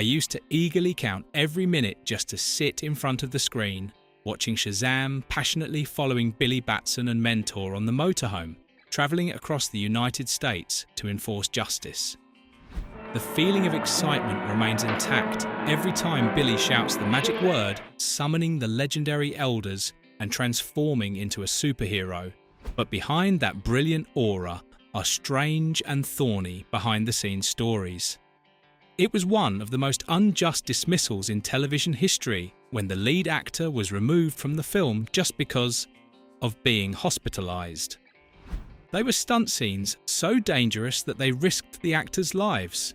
used to eagerly count every minute just to sit in front of the screen, watching Shazam passionately following Billy Batson and Mentor on the motorhome, travelling across the United States to enforce justice. The feeling of excitement remains intact every time Billy shouts the magic word, summoning the legendary elders and transforming into a superhero. But behind that brilliant aura are strange and thorny behind-the-scenes stories. It was one of the most unjust dismissals in television history when the lead actor was removed from the film just because of being hospitalized. They were stunt scenes so dangerous that they risked the actors' lives,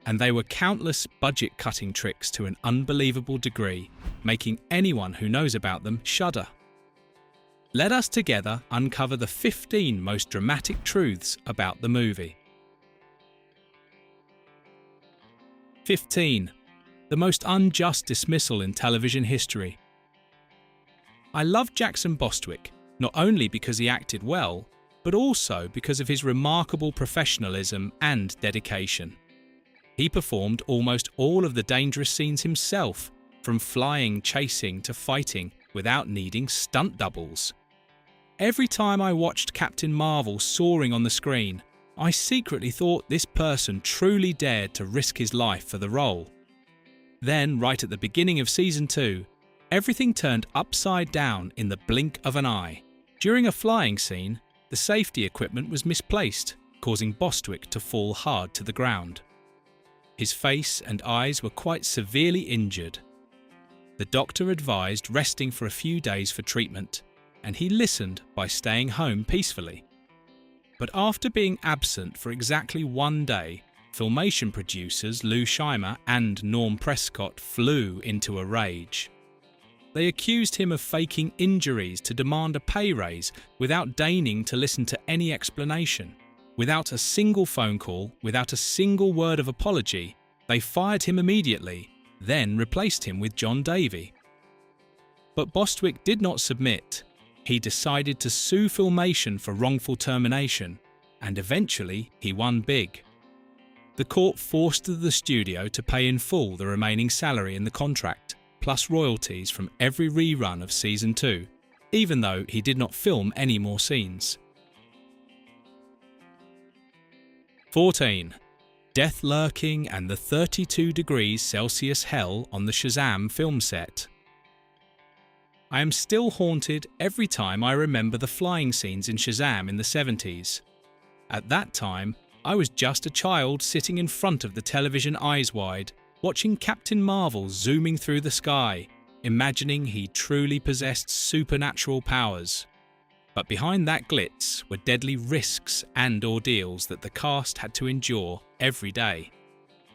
and they were countless budget-cutting tricks to an unbelievable degree, making anyone who knows about them shudder. Let us together uncover the 15 most dramatic truths about the movie. 15. The most unjust dismissal in television history. I love Jackson Bostwick, not only because he acted well, but also because of his remarkable professionalism and dedication. He performed almost all of the dangerous scenes himself, from flying, chasing to fighting, without needing stunt doubles. Every time I watched Captain Marvel soaring on the screen, I secretly thought this person truly dared to risk his life for the role. Then, right at the beginning of Season 2, everything turned upside down in the blink of an eye. During a flying scene, the safety equipment was misplaced, causing Bostwick to fall hard to the ground. His face and eyes were quite severely injured. The doctor advised resting for a few days for treatment, and he listened by staying home peacefully. But after being absent for exactly 1 day, Filmation producers Lou Scheimer and Norm Prescott flew into a rage. They accused him of faking injuries to demand a pay raise without deigning to listen to any explanation. Without a single phone call, without a single word of apology, they fired him immediately, then replaced him with John Davey. But Bostwick did not submit. He decided to sue Filmation for wrongful termination, and eventually he won big. The court forced the studio to pay in full the remaining salary in the contract, plus royalties from every rerun of Season 2, even though he did not film any more scenes. 14. Death lurking and the 32 degrees Celsius hell on the Shazam film set. I am still haunted every time I remember the flying scenes in Shazam in the 70s. At that time, I was just a child sitting in front of the television eyes wide, watching Captain Marvel zooming through the sky, imagining he truly possessed supernatural powers. But behind that glitz were deadly risks and ordeals that the cast had to endure every day.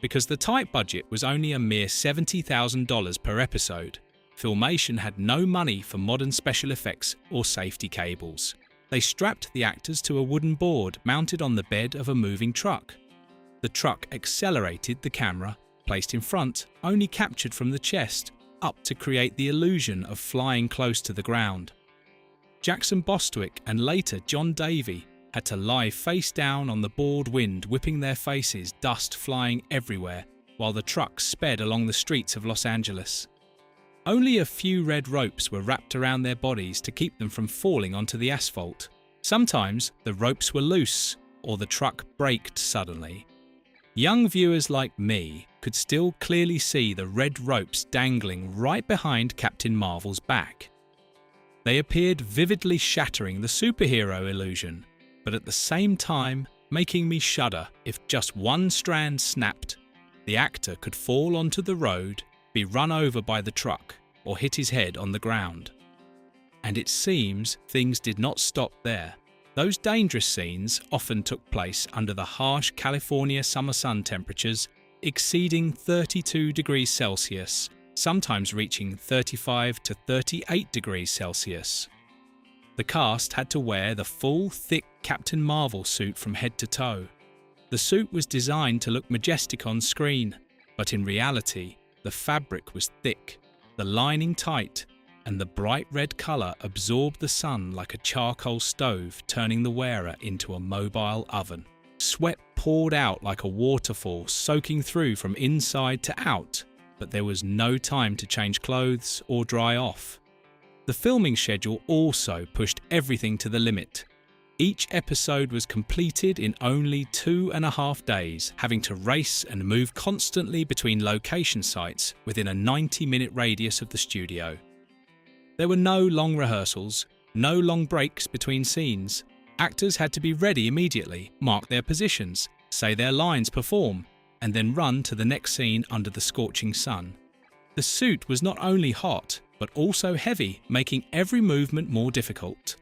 Because the tight budget was only a mere $70,000 per episode, Filmation had no money for modern special effects or safety cables. They strapped the actors to a wooden board mounted on the bed of a moving truck. The truck accelerated the camera, placed in front, only captured from the chest, up to create the illusion of flying close to the ground. Jackson Bostwick and later John Davey had to lie face down on the board, wind whipping their faces, dust flying everywhere, while the truck sped along the streets of Los Angeles. Only a few red ropes were wrapped around their bodies to keep them from falling onto the asphalt. Sometimes the ropes were loose, or the truck braked suddenly. Young viewers like me could still clearly see the red ropes dangling right behind Captain Marvel's back. They appeared vividly shattering the superhero illusion, but at the same time making me shudder. If just one strand snapped, the actor could fall onto the road, be run over by the truck, or hit his head on the ground. And it seems things did not stop there. Those dangerous scenes often took place under the harsh California summer sun temperatures exceeding 32 degrees Celsius, sometimes reaching 35 to 38 degrees Celsius. The cast had to wear the full, thick Captain Marvel suit from head to toe. The suit was designed to look majestic on screen, but in reality, the fabric was thick, the lining tight, and the bright red colour absorbed the sun like a charcoal stove, turning the wearer into a mobile oven. Sweat poured out like a waterfall, soaking through from inside to out, but there was no time to change clothes or dry off. The filming schedule also pushed everything to the limit. Each episode was completed in only 2.5 days, having to race and move constantly between location sites within a 90-minute radius of the studio. There were no long rehearsals, no long breaks between scenes. Actors had to be ready immediately, mark their positions, say their lines, perform, and then run to the next scene under the scorching sun. The suit was not only hot, but also heavy, making every movement more difficult.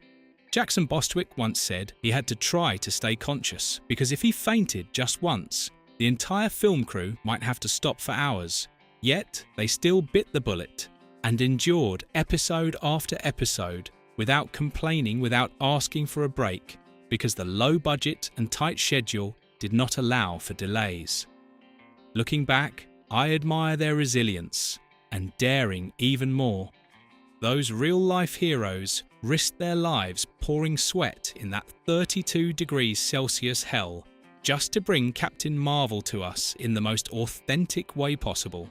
Jackson Bostwick once said he had to try to stay conscious because if he fainted just once, the entire film crew might have to stop for hours. Yet they still bit the bullet and endured episode after episode without complaining, without asking for a break, because the low budget and tight schedule did not allow for delays. Looking back, I admire their resilience and daring even more. Those real-life heroes risked their lives pouring sweat in that 32 degrees Celsius hell just to bring Captain Marvel to us in the most authentic way possible.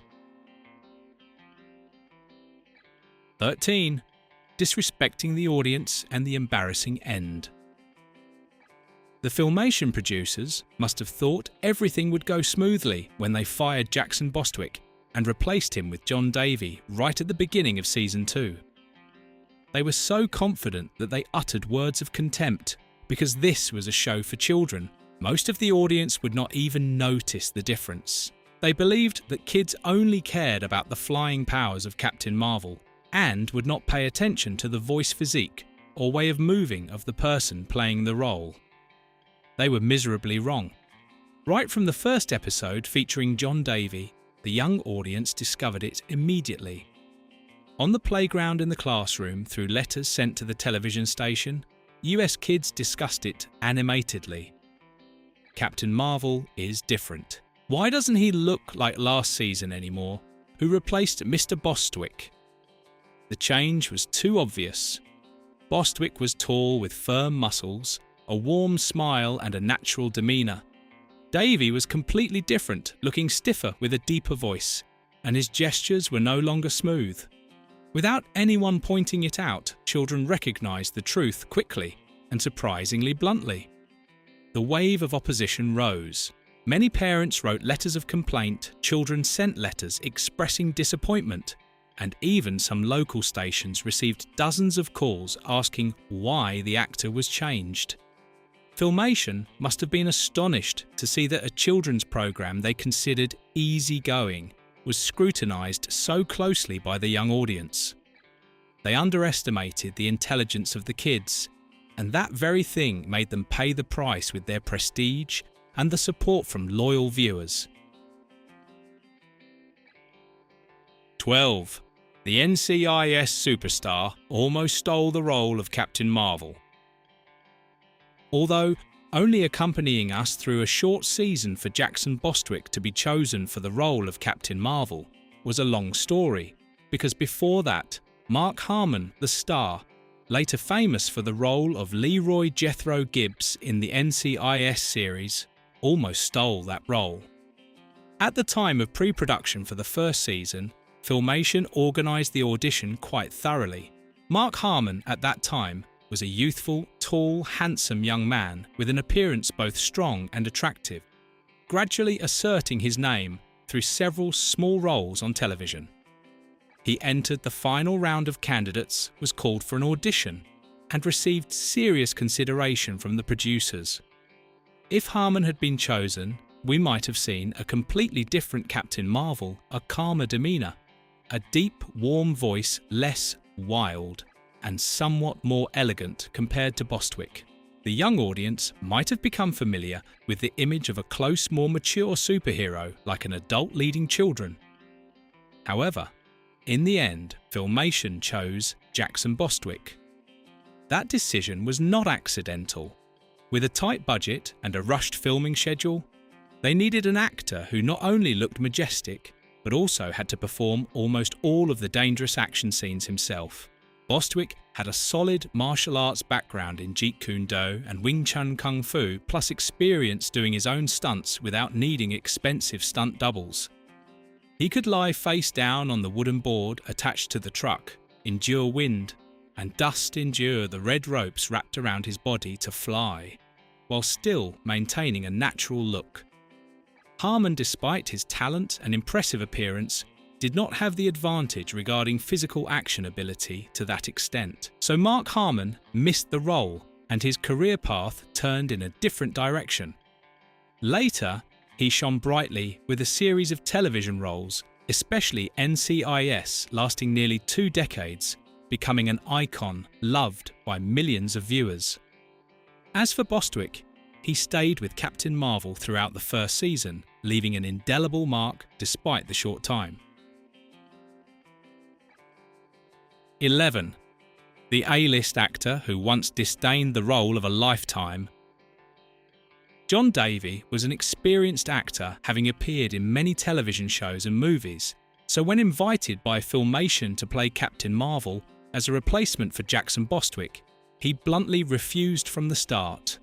13. Disrespecting the audience and the embarrassing end. The Filmation producers must have thought everything would go smoothly when they fired Jackson Bostwick and replaced him with John Davey right at the beginning of Season 2. They were so confident that they uttered words of contempt because this was a show for children. Most of the audience would not even notice the difference. They believed that kids only cared about the flying powers of Captain Marvel and would not pay attention to the voice physique or way of moving of the person playing the role. They were miserably wrong. Right from the first episode featuring John Davey, the young audience discovered it immediately. On the playground in the classroom, through letters sent to the television station, US kids discussed it animatedly. Captain Marvel is different. Why doesn't he look like last season anymore? Who replaced Mr. Bostwick? The change was too obvious. Bostwick was tall with firm muscles, a warm smile and a natural demeanour. Davey was completely different, looking stiffer with a deeper voice, and his gestures were no longer smooth. Without anyone pointing it out, children recognised the truth quickly and surprisingly bluntly. The wave of opposition rose. Many parents wrote letters of complaint, children sent letters expressing disappointment, and even some local stations received dozens of calls asking why the actor was changed. Filmation must have been astonished to see that a children's programme they considered easygoing was scrutinised so closely by the young audience. They underestimated the intelligence of the kids, and that very thing made them pay the price with their prestige and the support from loyal viewers. 12. The NCIS superstar almost stole the role of Captain Marvel. Although only accompanying us through a short season for Jackson Bostwick to be chosen for the role of Captain Marvel was a long story, because before that, Mark Harmon, the star, later famous for the role of Leroy Jethro Gibbs in the NCIS series, almost stole that role. At the time of pre-production for the first season, Filmation organised the audition quite thoroughly. Mark Harmon, at that time, was a youthful, tall, handsome young man with an appearance both strong and attractive, gradually asserting his name through several small roles on television. He entered the final round of candidates, was called for an audition, and received serious consideration from the producers. If Harmon had been chosen, we might have seen a completely different Captain Marvel, a calmer demeanour, a deep, warm voice, less wild, and somewhat more elegant compared to Bostwick. The young audience might have become familiar with the image of a close, more mature superhero like an adult leading children. However, in the end, Filmation chose Jackson Bostwick. That decision was not accidental. With a tight budget and a rushed filming schedule, they needed an actor who not only looked majestic, but also had to perform almost all of the dangerous action scenes himself. Bostwick had a solid martial arts background in Jeet Kune Do and Wing Chun Kung Fu, plus experience doing his own stunts without needing expensive stunt doubles. He could lie face down on the wooden board attached to the truck, endure wind, and endure the red ropes wrapped around his body to fly, while still maintaining a natural look. Harmon, despite his talent and impressive appearance, did not have the advantage regarding physical action ability to that extent. So Mark Harmon missed the role and his career path turned in a different direction. Later, he shone brightly with a series of television roles, especially NCIS, lasting nearly 2 decades, becoming an icon loved by millions of viewers. As for Bostwick, he stayed with Captain Marvel throughout the first season, leaving an indelible mark despite the short time. 11. The A-list actor who once disdained the role of a lifetime. John Davey was an experienced actor, having appeared in many television shows and movies, so when invited by Filmation to play Captain Marvel as a replacement for Jackson Bostwick, he bluntly refused from the start.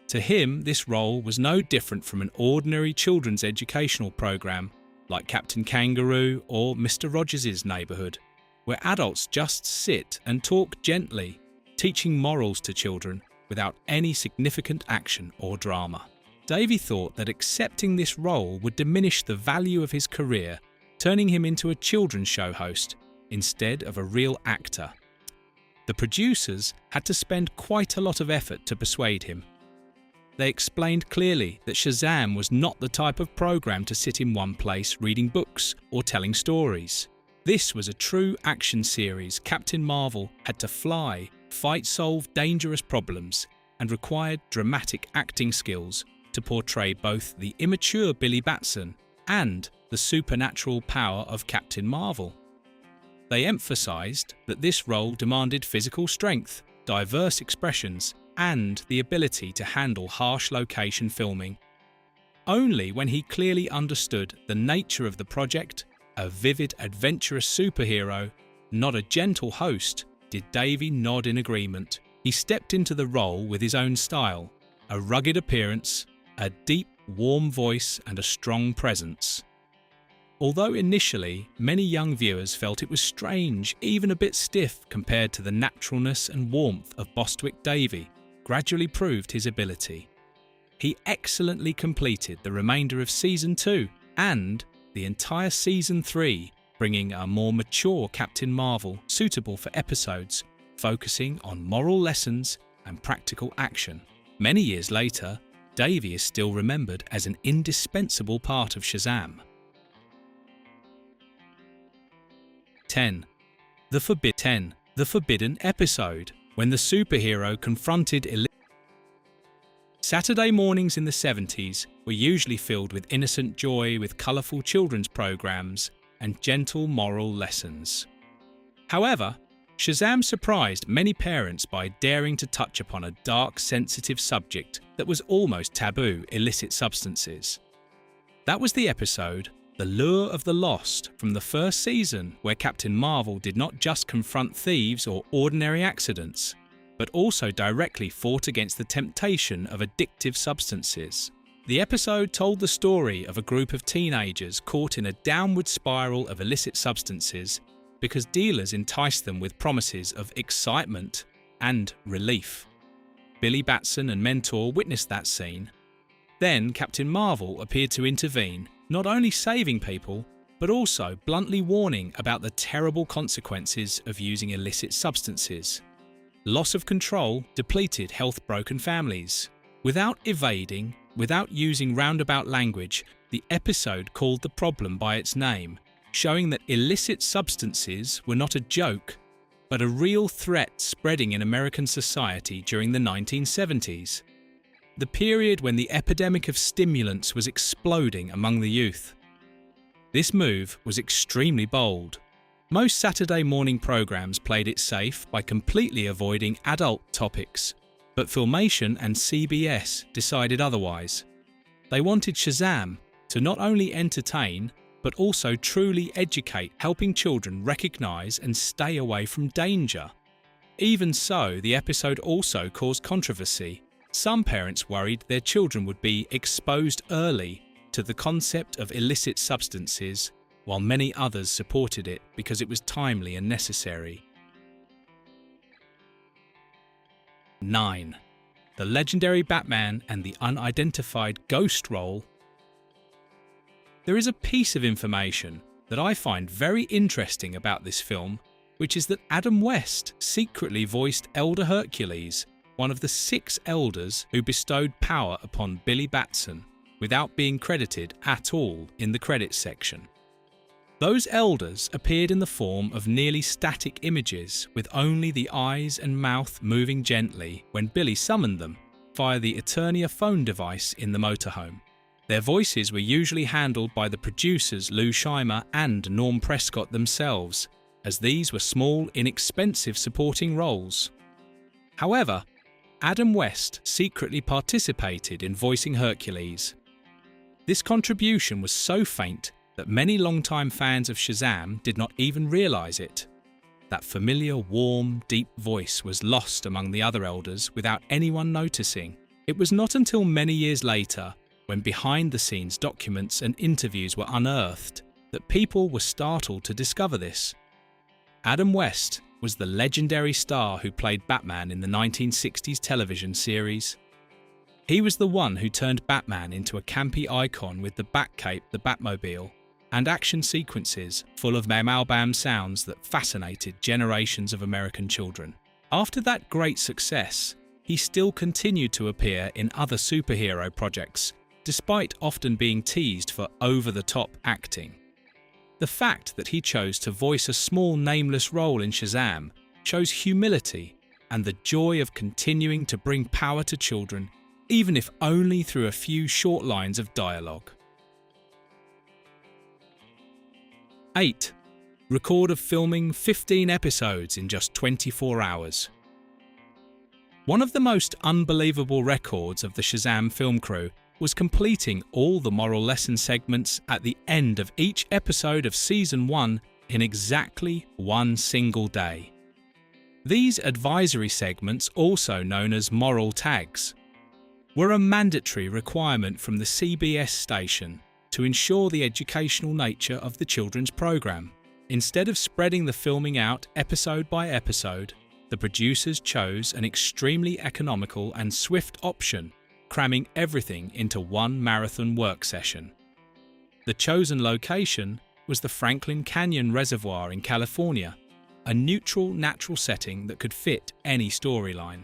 To him, this role was no different from an ordinary children's educational program like Captain Kangaroo or Mr. Rogers' Neighborhood, where adults just sit and talk gently, teaching morals to children without any significant action or drama. Davey thought that accepting this role would diminish the value of his career, turning him into a children's show host instead of a real actor. The producers had to spend quite a lot of effort to persuade him. They explained clearly that Shazam was not the type of program to sit in one place reading books or telling stories. This was a true action series. Captain Marvel had to fly, fight, solve dangerous problems, and required dramatic acting skills to portray both the immature Billy Batson and the supernatural power of Captain Marvel. They emphasized that this role demanded physical strength, diverse expressions, and the ability to handle harsh location filming. Only when he clearly understood the nature of the project, a vivid, adventurous superhero, not a gentle host, did Davey nod in agreement. He stepped into the role with his own style, a rugged appearance, a deep, warm voice, and a strong presence. Although initially many young viewers felt it was strange, even a bit stiff compared to the naturalness and warmth of Bostwick, Davey gradually proved his ability. He excellently completed the remainder of Season 2 and the entire Season 3, bringing a more mature Captain Marvel suitable for episodes focusing on moral lessons and practical action. Many years later, Davey is still remembered as an indispensable part of Shazam. 10. The Forbidden Episode, when the superhero confronted Saturday mornings in the 70s were usually filled with innocent joy, with colourful children's programs and gentle moral lessons. However, Shazam surprised many parents by daring to touch upon a dark, sensitive subject that was almost taboo: illicit substances. That was the episode The Lure of the Lost from the first season, where Captain Marvel did not just confront thieves or ordinary accidents, but also directly fought against the temptation of addictive substances. The episode told the story of a group of teenagers caught in a downward spiral of illicit substances because dealers enticed them with promises of excitement and relief. Billy Batson and Mentor witnessed that scene. Then Captain Marvel appeared to intervene, not only saving people, but also bluntly warning about the terrible consequences of using illicit substances. Loss of control depleted health-broken families. Without evading, without using roundabout language, the episode called the problem by its name, showing that illicit substances were not a joke, but a real threat spreading in American society during the 1970s. The period when the epidemic of stimulants was exploding among the youth. This move was extremely bold. Most Saturday morning programs played it safe by completely avoiding adult topics, but Filmation and CBS decided otherwise. They wanted Shazam to not only entertain, but also truly educate, helping children recognize and stay away from danger. Even so, the episode also caused controversy. Some parents worried their children would be exposed early to the concept of illicit substances, while many others supported it because it was timely and necessary. 9. The legendary Batman and the unidentified ghost role. There is a piece of information that I find very interesting about this film, which is that Adam West secretly voiced Elder Hercules, one of the 6 elders who bestowed power upon Billy Batson, without being credited at all in the credits section. Those elders appeared in the form of nearly static images, with only the eyes and mouth moving gently when Billy summoned them via the Eternia phone device in the motorhome. Their voices were usually handled by the producers Lou Scheimer and Norm Prescott themselves, as these were small, inexpensive supporting roles. However, Adam West secretly participated in voicing Hercules. This contribution was so faint that many longtime fans of Shazam did not even realise it. That familiar, warm, deep voice was lost among the other elders without anyone noticing. It was not until many years later, when behind-the-scenes documents and interviews were unearthed, that people were startled to discover this. Adam West was the legendary star who played Batman in the 1960s television series. He was the one who turned Batman into a campy icon with the Batcape, the Batmobile, and action sequences full of bam sounds that fascinated generations of American children. After that great success, he still continued to appear in other superhero projects, despite often being teased for over-the-top acting. The fact that he chose to voice a small nameless role in Shazam shows humility and the joy of continuing to bring power to children, even if only through a few short lines of dialogue. 8. Record of filming 15 episodes in just 24 hours. One of the most unbelievable records of the Shazam film crew was completing all the moral lesson segments at the end of each episode of Season 1 in exactly one single day. These advisory segments, also known as moral tags, were a mandatory requirement from the CBS station to ensure the educational nature of the children's program. Instead of spreading the filming out episode by episode, the producers chose an extremely economical and swift option, cramming everything into one marathon work session. The chosen location was the Franklin Canyon Reservoir in California, a neutral, natural setting that could fit any storyline.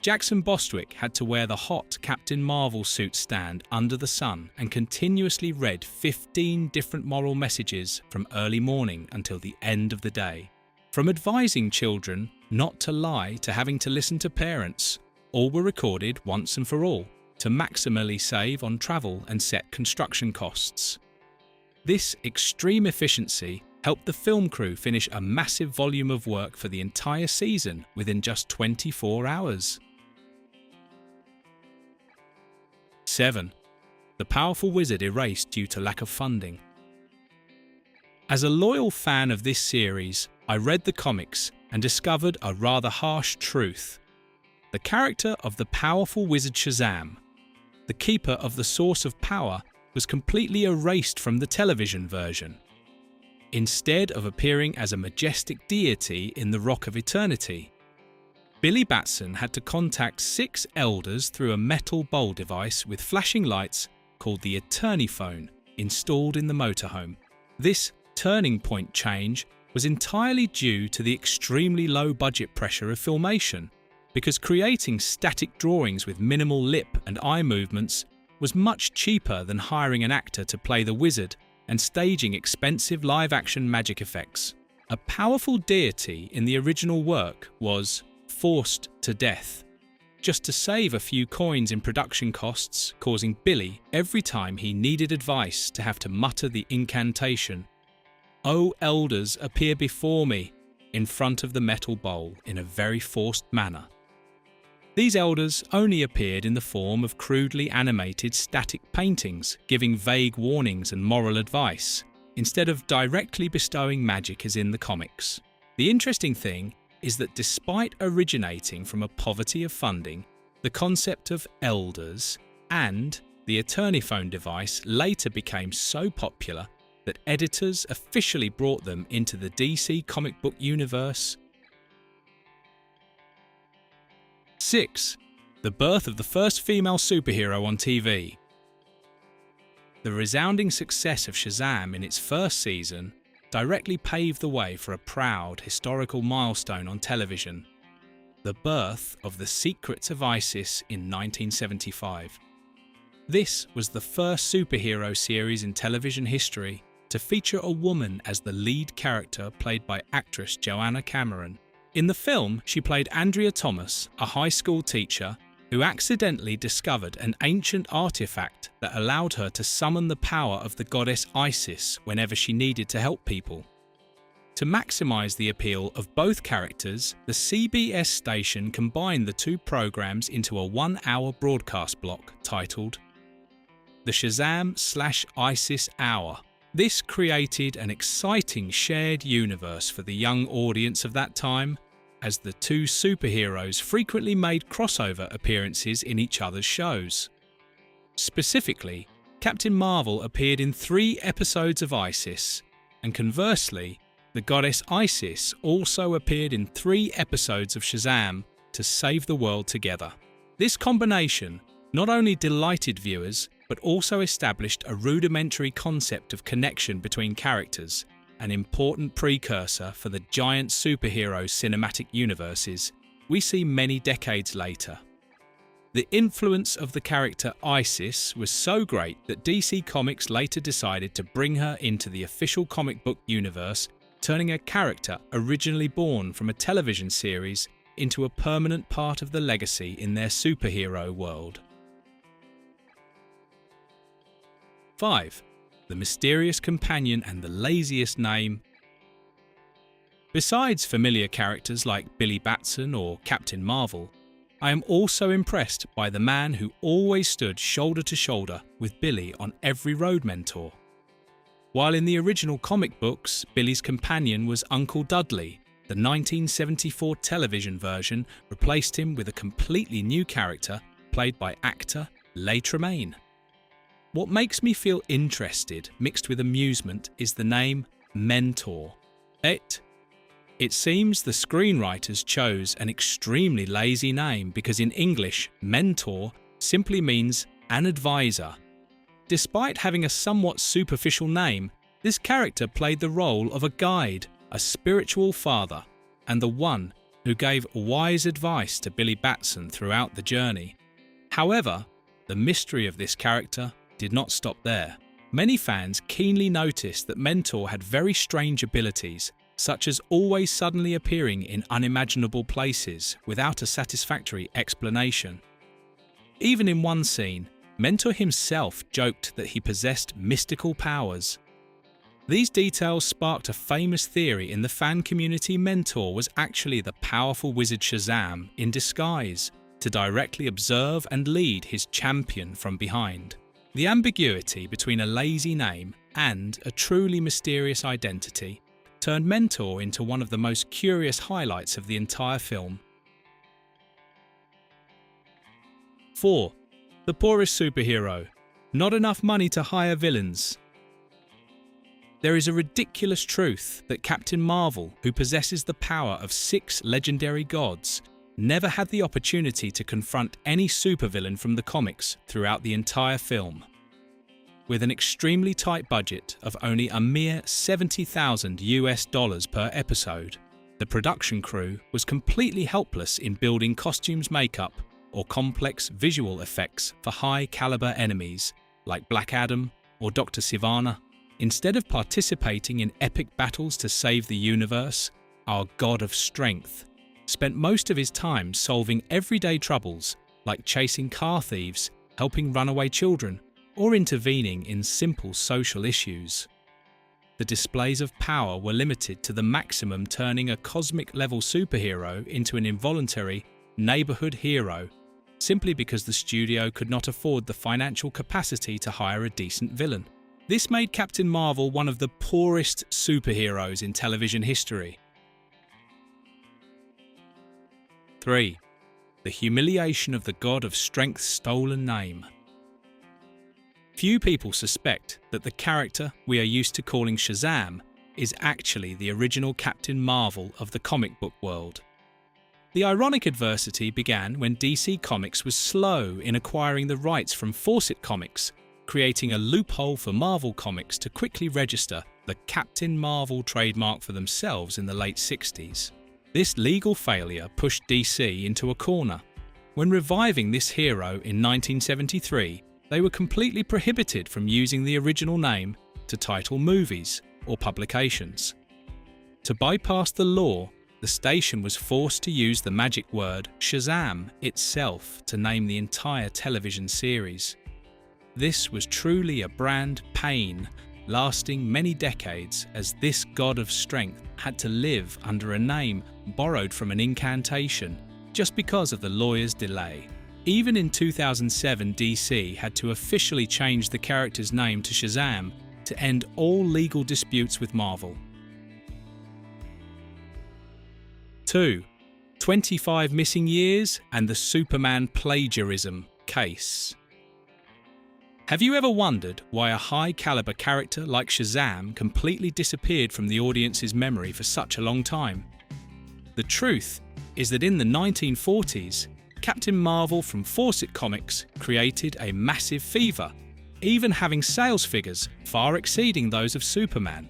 Jackson Bostwick had to wear the hot Captain Marvel suit stand under the sun and continuously read 15 different moral messages from early morning until the end of the day. From advising children not to lie to having to listen to parents, all were recorded once and for all to maximally save on travel and set construction costs. This extreme efficiency helped the film crew finish a massive volume of work for the entire season within just 24 hours. 7. The powerful wizard erased due to lack of funding. As a loyal fan of this series, I read the comics and discovered a rather harsh truth. The character of the powerful wizard Shazam, the keeper of the source of power, was completely erased from the television version. Instead of appearing as a majestic deity in the Rock of Eternity, Billy Batson had to contact 6 elders through a metal bowl device with flashing lights called the Eterniphone installed in the motorhome. This turning point change was entirely due to the extremely low budget pressure of filmation, because creating static drawings with minimal lip and eye movements was much cheaper than hiring an actor to play the wizard and staging expensive live-action magic effects. A powerful deity in the original work was forced to death, just to save a few coins in production costs, causing Billy, every time he needed advice, to have to mutter the incantation, "O elders, appear before me," in front of the metal bowl in a very forced manner. These elders only appeared in the form of crudely animated static paintings, giving vague warnings and moral advice, instead of directly bestowing magic as in the comics. The interesting thing is that despite originating from a poverty of funding, the concept of elders and the attorney phone device later became so popular that editors officially brought them into the DC comic book universe. 6. The birth of the first female superhero on TV. The resounding success of Shazam in its first season directly paved the way for a proud historical milestone on television: the birth of The Secrets of Isis in 1975. This was the first superhero series in television history to feature a woman as the lead character, played by actress Joanna Cameron. In the film, she played Andrea Thomas, a high school teacher who accidentally discovered an ancient artifact that allowed her to summon the power of the goddess Isis whenever she needed to help people. To maximise the appeal of both characters, the CBS station combined the two programmes into a 1-hour broadcast block titled The Shazam/Isis Hour. This created an exciting shared universe for the young audience of that time, as the two superheroes frequently made crossover appearances in each other's shows. Specifically, Captain Marvel appeared in 3 episodes of Isis, and conversely, the goddess Isis also appeared in 3 episodes of Shazam to save the world together. This combination not only delighted viewers, but also established a rudimentary concept of connection between characters, an important precursor for the giant superhero cinematic universes we see many decades later. The influence of the character Isis was so great that DC Comics later decided to bring her into the official comic book universe, turning a character originally born from a television series into a permanent part of the legacy in their superhero world. 5. The mysterious companion and the laziest name. Besides familiar characters like Billy Batson or Captain Marvel, I am also impressed by the man who always stood shoulder to shoulder with Billy on every road mentor. While in the original comic books, Billy's companion was Uncle Dudley, the 1974 television version replaced him with a completely new character played by actor Leigh Tremaine. What makes me feel interested, mixed with amusement, is the name Mentor. It seems the screenwriters chose an extremely lazy name because in English, mentor simply means an advisor. Despite having a somewhat superficial name, this character played the role of a guide, a spiritual father, and the one who gave wise advice to Billy Batson throughout the journey. However, the mystery of this character did not stop there. Many fans keenly noticed that Mentor had very strange abilities, such as always suddenly appearing in unimaginable places without a satisfactory explanation. Even in one scene, Mentor himself joked that he possessed mystical powers. These details sparked a famous theory in the fan community. Mentor was actually the powerful wizard Shazam in disguise, to directly observe and lead his champion from behind. The ambiguity between a lazy name and a truly mysterious identity turned Mentor into one of the most curious highlights of the entire film. 4. The poorest superhero. Not enough money to hire villains. There is a ridiculous truth that Captain Marvel, who possesses the power of 6 legendary gods, never had the opportunity to confront any supervillain from the comics throughout the entire film. With an extremely tight budget of only a mere $70,000 per episode, the production crew was completely helpless in building costumes, makeup, or complex visual effects for high-caliber enemies like Black Adam or Dr. Sivana. Instead of participating in epic battles to save the universe, our God of Strength spent most of his time solving everyday troubles like chasing car thieves, helping runaway children, or intervening in simple social issues. The displays of power were limited to the maximum, turning a cosmic-level superhero into an involuntary neighborhood hero, simply because the studio could not afford the financial capacity to hire a decent villain. This made Captain Marvel one of the poorest superheroes in television history. 3. The humiliation of the god of strength's stolen name. Few people suspect that the character we are used to calling Shazam is actually the original Captain Marvel of the comic book world. The ironic adversity began when DC Comics was slow in acquiring the rights from Fawcett Comics, creating a loophole for Marvel Comics to quickly register the Captain Marvel trademark for themselves in the late 60s. This legal failure pushed DC into a corner. When reviving this hero in 1973, they were completely prohibited from using the original name to title movies or publications. To bypass the law, the station was forced to use the magic word Shazam itself to name the entire television series. This was truly a brand pain, lasting many decades, as this god of strength had to live under a name borrowed from an incantation just because of the lawyer's delay. Even in 2007, DC had to officially change the character's name to Shazam to end all legal disputes with Marvel. 2. 25 missing years and the Superman plagiarism case. Have you ever wondered why a high-caliber character like Shazam completely disappeared from the audience's memory for such a long time? The truth is that in the 1940s, Captain Marvel from Fawcett Comics created a massive fever, even having sales figures far exceeding those of Superman.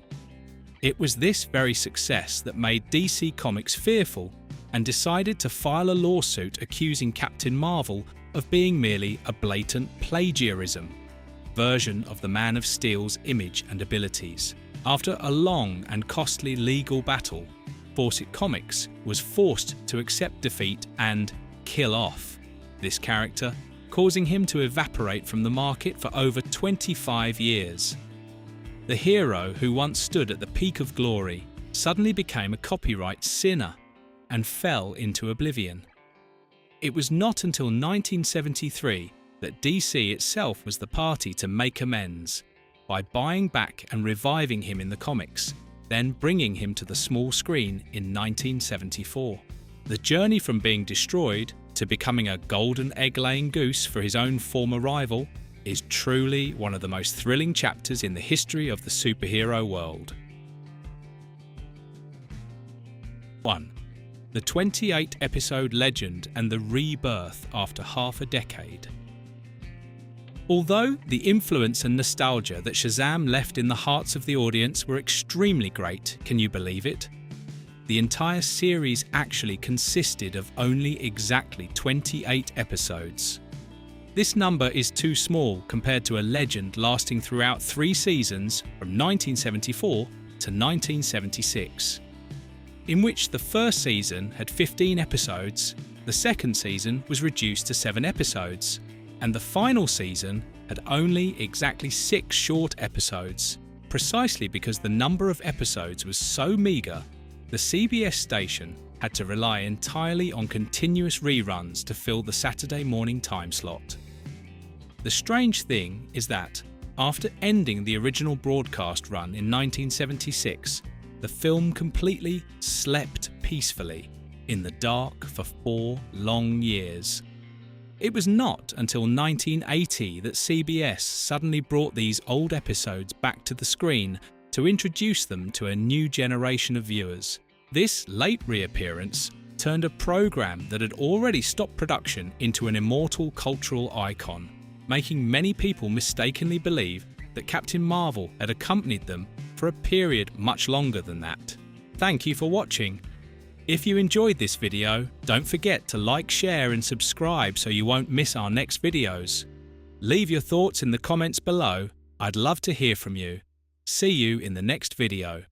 It was this very success that made DC Comics fearful and decided to file a lawsuit accusing Captain Marvel of being merely a blatant plagiarism version of the Man of Steel's image and abilities. After a long and costly legal battle, Fawcett Comics was forced to accept defeat and kill off this character, causing him to evaporate from the market for over 25 years. The hero who once stood at the peak of glory suddenly became a copyright sinner and fell into oblivion. It was not until 1973 that DC itself was the party to make amends by buying back and reviving him in the comics, then bringing him to the small screen in 1974. The journey from being destroyed to becoming a golden egg-laying goose for his own former rival is truly one of the most thrilling chapters in the history of the superhero world. 1. The 28-episode legend and the rebirth after half a decade. Although the influence and nostalgia that Shazam left in the hearts of the audience were extremely great, can you believe it? The entire series actually consisted of only exactly 28 episodes. This number is too small compared to a legend lasting throughout 3 seasons from 1974 to 1976, in which the first season had 15 episodes, the second season was reduced to 7 episodes, and the final season had only exactly 6 short episodes. Precisely because the number of episodes was so meagre, the CBS station had to rely entirely on continuous reruns to fill the Saturday morning time slot. The strange thing is that, after ending the original broadcast run in 1976, the film completely slept peacefully in the dark for 4 long years. It was not until 1980 that CBS suddenly brought these old episodes back to the screen to introduce them to a new generation of viewers. This late reappearance turned a program that had already stopped production into an immortal cultural icon, making many people mistakenly believe that Captain Marvel had accompanied them for a period much longer than that. Thank you for watching. If you enjoyed this video, don't forget to like, share and subscribe so you won't miss our next videos. Leave your thoughts in the comments below. I'd love to hear from you. See you in the next video.